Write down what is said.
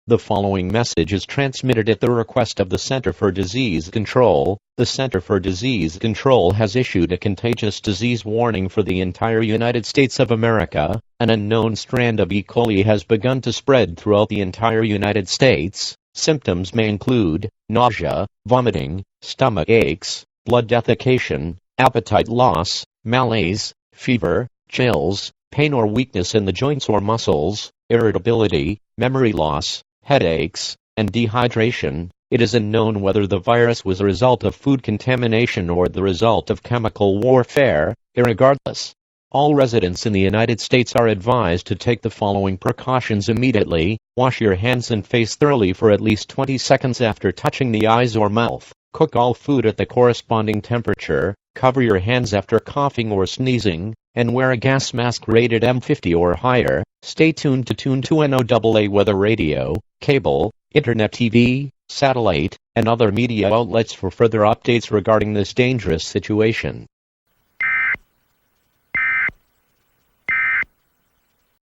The following message is transmitted at the request of the Center for Disease Control. The Center for Disease Control has issued a contagious disease warning for the entire United States of America. An unknown strand of E. coli has begun to spread throughout the entire United States. Symptoms may include nausea, vomiting, stomach aches, blood defecation, appetite loss, malaise, fever, chills, pain or weakness in the joints or muscles, irritability, memory loss, headaches, and dehydration. It is unknown whether the virus was a result of food contamination or the result of chemical warfare. Irregardless, all residents in the United States are advised to take the following precautions immediately. Wash your hands and face thoroughly for at least 20 seconds after touching the eyes or mouth. Cook all food at the corresponding temperature. Cover your hands after coughing or sneezing, and wear a gas mask rated M50 or higher. Stay tuned to NOAA weather radio, cable, internet TV, satellite, and other media outlets for further updates regarding this dangerous situation.